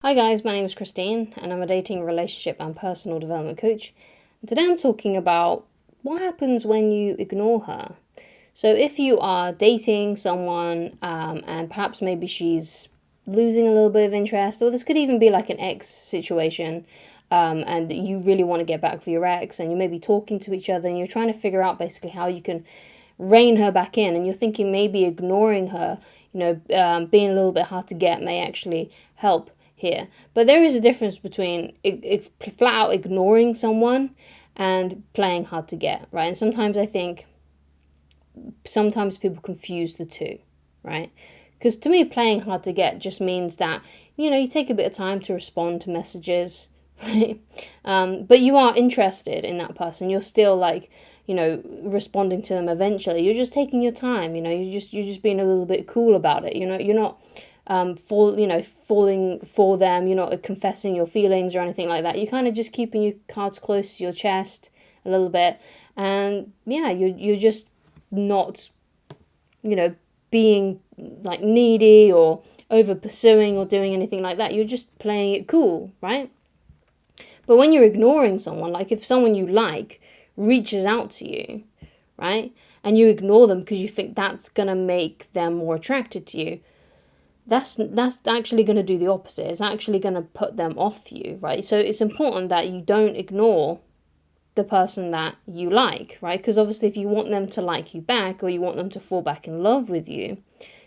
Hi guys, my name is Christine and I'm a dating, relationship and personal development coach. And today I'm talking about what happens when you ignore her. So if you are dating someone and perhaps maybe she's losing a little bit of interest, or this could even be like an ex situation, and you really want to get back with your ex and you may be talking to each other and you're trying to figure out basically how you can rein her back in, and you're thinking maybe ignoring her, being a little bit hard to get may actually help here. But there is a difference between flat out ignoring someone and playing hard to get, right? And sometimes I think people confuse the two, right? Because to me, playing hard to get just means that, you take a bit of time to respond to messages, right? But you are interested in that person. You're still like, responding to them eventually. You're just taking your time, you're just being a little bit cool about it. You're not falling for them. You're not confessing your feelings or anything like that. You're kind of just keeping your cards close to your chest a little bit, and yeah, you're just not, being like needy or over pursuing or doing anything like that. You're just playing it cool, right? But when you're ignoring someone, like if someone you like reaches out to you, right, and you ignore them because you think that's gonna make them more attracted to you, that's actually going to do the opposite. It's actually going to put them off you, right? So it's important that you don't ignore the person that you like, right? Because obviously if you want them to like you back, or you want them to fall back in love with you,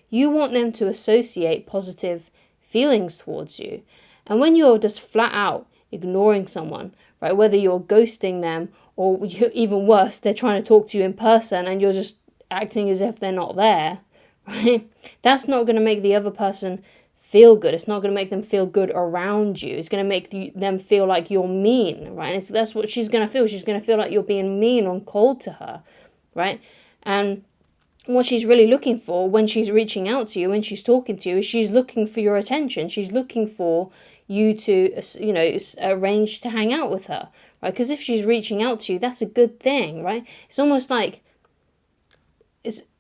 you want them to associate positive feelings towards you. And when you're just flat out ignoring someone, right, whether you're ghosting them or even worse, they're trying to talk to you in person and you're just acting as if they're not there, right? That's not going to make the other person feel good. It's not going to make them feel good around you. It's going to make them feel like you're mean, right? And that's what she's going to feel. She's going to feel like you're being mean and cold to her, right? And what she's really looking for when she's reaching out to you, when she's talking to you, is she's looking for your attention. She's looking for you to, arrange to hang out with her, right? Because if she's reaching out to you, that's a good thing, right? It's almost like,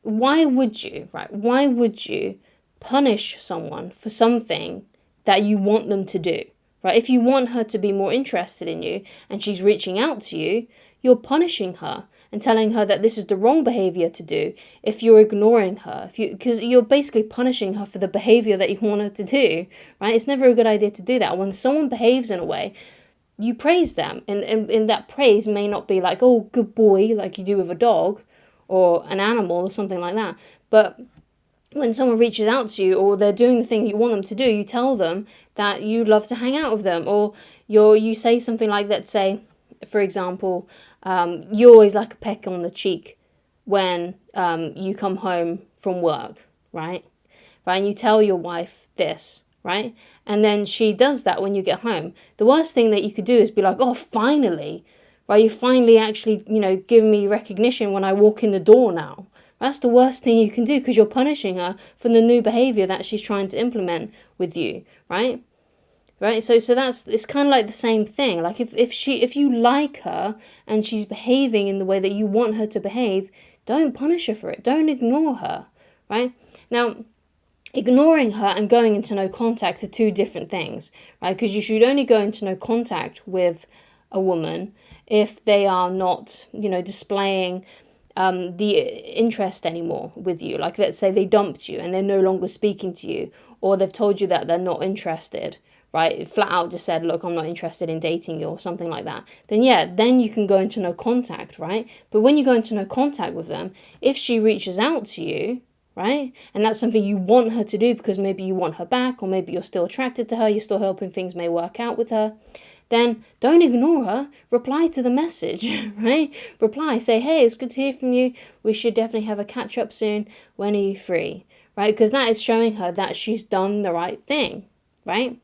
why would you, right? Why would you punish someone for something that you want them to do, right? If you want her to be more interested in you and she's reaching out to you, you're punishing her and telling her that this is the wrong behavior to do if you're ignoring her, because you're basically punishing her for the behavior that you want her to do, right? It's never a good idea to do that. When someone behaves in a way, you praise them, and that praise may not be like, oh, good boy, like you do with a dog or an animal or something like that. But when someone reaches out to you or they're doing the thing you want them to do, you tell them that you love to hang out with them, or you say something like that. Say, for example, you always like a peck on the cheek when you come home from work, right? Right, and you tell your wife this, right? And then she does that when you get home. The worst thing that you could do is be like, oh, finally, right? You finally actually, give me recognition when I walk in the door now. That's the worst thing you can do, because you're punishing her for the new behavior that she's trying to implement with you, right? Right? So it's kind of like the same thing. Like if you like her and she's behaving in the way that you want her to behave, don't punish her for it. Don't ignore her, right? Now, ignoring her and going into no contact are two different things, right? Because you should only go into no contact with a woman if they are not, displaying the interest anymore with you. Like, let's say they dumped you and they're no longer speaking to you, or they've told you that they're not interested, right? Flat out just said, look, I'm not interested in dating you, or something like that. Then yeah, then you can go into no contact, right? But when you go into no contact with them, if she reaches out to you, right, and that's something you want her to do because maybe you want her back, or maybe you're still attracted to her, you're still hoping things may work out with her, then don't ignore her. Reply to the message, right? Reply, say, hey, it's good to hear from you. We should definitely have a catch up soon. When are you free? Right? Because that is showing her that she's done the right thing, right?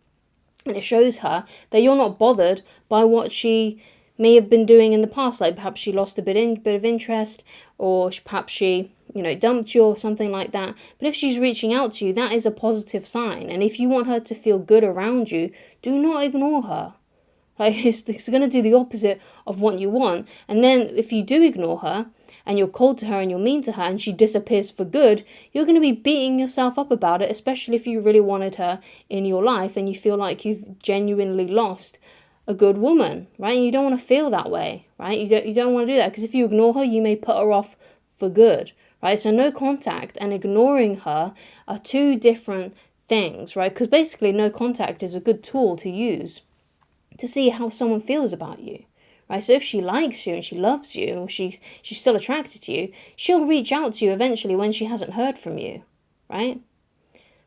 And it shows her that you're not bothered by what she may have been doing in the past. Like perhaps she lost a bit of interest, or perhaps she, dumped you or something like that. But if she's reaching out to you, that is a positive sign. And if you want her to feel good around you, do not ignore her. Like, it's going to do the opposite of what you want. And then if you do ignore her and you're cold to her and you're mean to her and she disappears for good, you're going to be beating yourself up about it, especially if you really wanted her in your life and you feel like you've genuinely lost a good woman, right? And you don't want to feel that way, right? You don't want to do that, because if you ignore her, you may put her off for good, right? So no contact and ignoring her are two different things, right? Because basically no contact is a good tool to use to see how someone feels about you, right? So if she likes you and she loves you, or she's still attracted to you, she'll reach out to you eventually when she hasn't heard from you, right?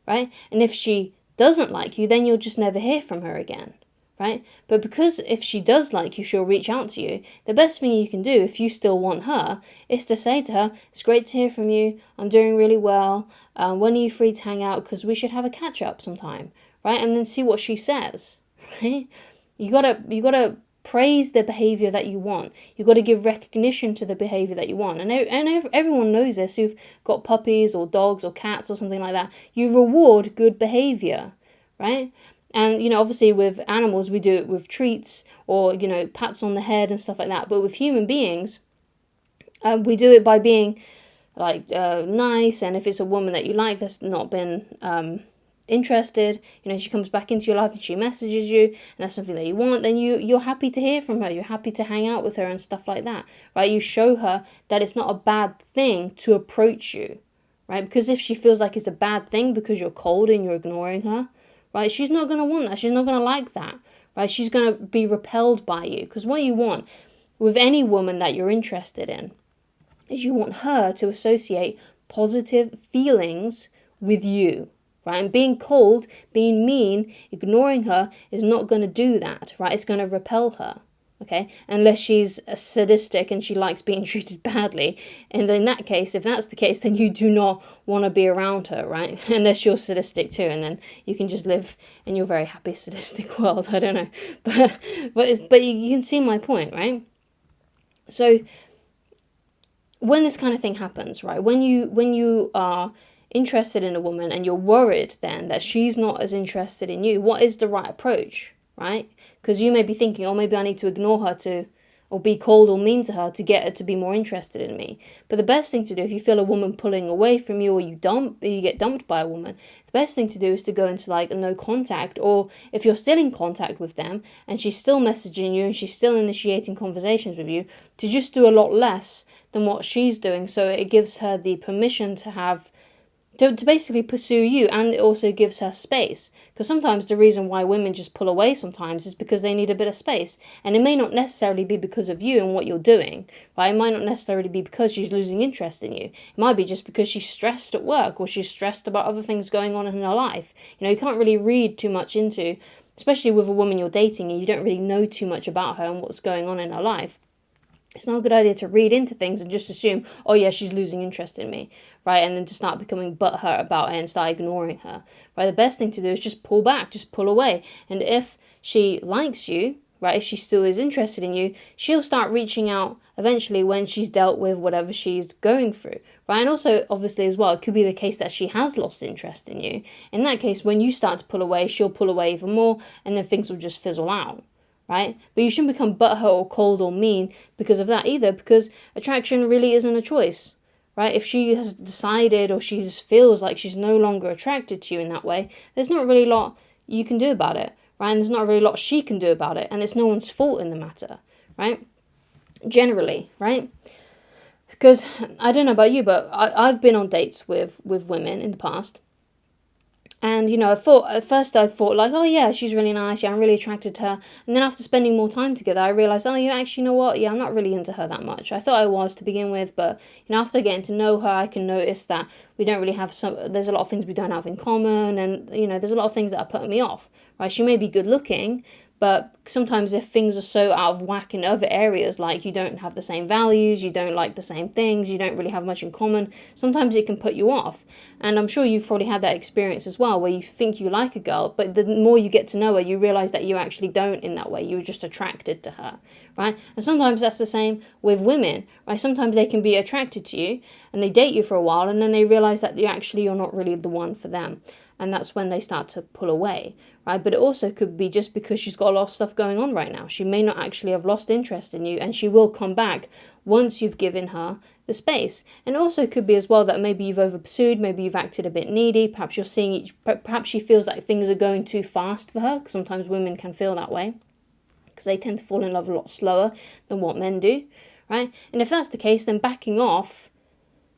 And if she doesn't like you, then you'll just never hear from her again, right? But because if she does like you, she'll reach out to you. The best thing you can do if you still want her is to say to her, it's great to hear from you, I'm doing really well, when are you free to hang out, because we should have a catch up sometime, right? And then see what she says, right? You gotta praise the behavior that you want. You gotta give recognition to the behavior that you want. And everyone knows this who've got puppies or dogs or cats or something like that. You reward good behavior, right? And, obviously with animals, we do it with treats or, pats on the head and stuff like that. But with human beings, we do it by being nice. And if it's a woman that you like that's not been interested, she comes back into your life and she messages you and that's something that you want, then you're happy to hear from her, you're happy to hang out with her and stuff like that, right? You show her that it's not a bad thing to approach you, right? Because if she feels like it's a bad thing because you're cold and you're ignoring her, right, she's not going to want that, she's not going to like that, right? She's going to be repelled by you, because what you want with any woman that you're interested in is you want her to associate positive feelings with you, right? And being cold, being mean, ignoring her is not going to do that, right? It's going to repel her, okay? Unless she's sadistic and she likes being treated badly. And in that case, if that's the case, then you do not want to be around her, right? Unless you're sadistic too, and then you can just live in your very happy sadistic world. I don't know. But you can see my point, right? So when this kind of thing happens, right? When you are interested in a woman and you're worried then that she's not as interested in you, what is the right approach, right? Because you may be thinking, oh, maybe I need to ignore her or be cold or mean to her to get her to be more interested in me. But the best thing to do, if you feel a woman pulling away from you, or you get dumped by a woman, the best thing to do is to go into a no contact, or if you're still in contact with them and she's still messaging you and she's still initiating conversations with you, to just do a lot less than what she's doing, so it gives her the permission to basically pursue you, and it also gives her space. Because sometimes the reason why women just pull away sometimes is because they need a bit of space, and it may not necessarily be because of you and what you're doing, right? It might not necessarily be because she's losing interest in you. It might be just because she's stressed at work, or she's stressed about other things going on in her life. You can't really read too much into, especially with a woman you're dating and you don't really know too much about her and what's going on in her life. It's not a good idea to read into things and just assume, oh yeah, she's losing interest in me, right? And then to start becoming butthurt about it and start ignoring her, right? The best thing to do is just pull back, just pull away. And if she likes you, right, if she still is interested in you, she'll start reaching out eventually when she's dealt with whatever she's going through, right? And also, obviously as well, it could be the case that she has lost interest in you. In that case, when you start to pull away, she'll pull away even more, and then things will just fizzle out. Right? But you shouldn't become butthurt or cold or mean because of that either, because attraction really isn't a choice, right? If she has decided, or she just feels like she's no longer attracted to you in that way, there's not really a lot you can do about it, right? And there's not really a lot she can do about it, and it's no one's fault in the matter, right? Generally, right? Because I don't know about you, but I've been on dates with women in the past. And, at first I thought oh yeah, she's really nice, yeah, I'm really attracted to her. And then after spending more time together, I realised, actually, you know what, yeah, I'm not really into her that much. I thought I was to begin with, but, after getting to know her, I can notice that we don't really have there's a lot of things we don't have in common, and, there's a lot of things that are putting me off, right? She may be good looking, but sometimes if things are so out of whack in other areas, like you don't have the same values, you don't like the same things, you don't really have much in common, sometimes it can put you off. And I'm sure you've probably had that experience as well, where you think you like a girl, but the more you get to know her, you realise that you actually don't in that way. You're just attracted to her, right? And sometimes that's the same with women, right? Sometimes they can be attracted to you and they date you for a while, and then they realise that you're not really the one for them. And that's when they start to pull away, right? But it also could be just because she's got a lot of stuff going on right now. She may not actually have lost interest in you, and she will come back once you've given her the space. And also could be as well that maybe you've over pursued, maybe you've acted a bit needy, perhaps you're seeing perhaps she feels like things are going too fast for her, because sometimes women can feel that way, because they tend to fall in love a lot slower than what men do, right? And if that's the case, then backing off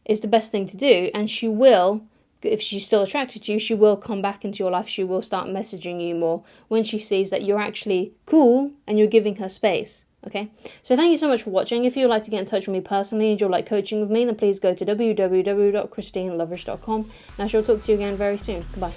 is the best thing to do, and she will, if she's still attracted to you, she will come back into your life, she will start messaging you more when she sees that you're actually cool and you're giving her space. Okay, so thank you so much for watching. If you'd like to get in touch with me personally and you'd like coaching with me, then please go to www.christineloveridge.com, and I shall talk to you again very soon. Goodbye.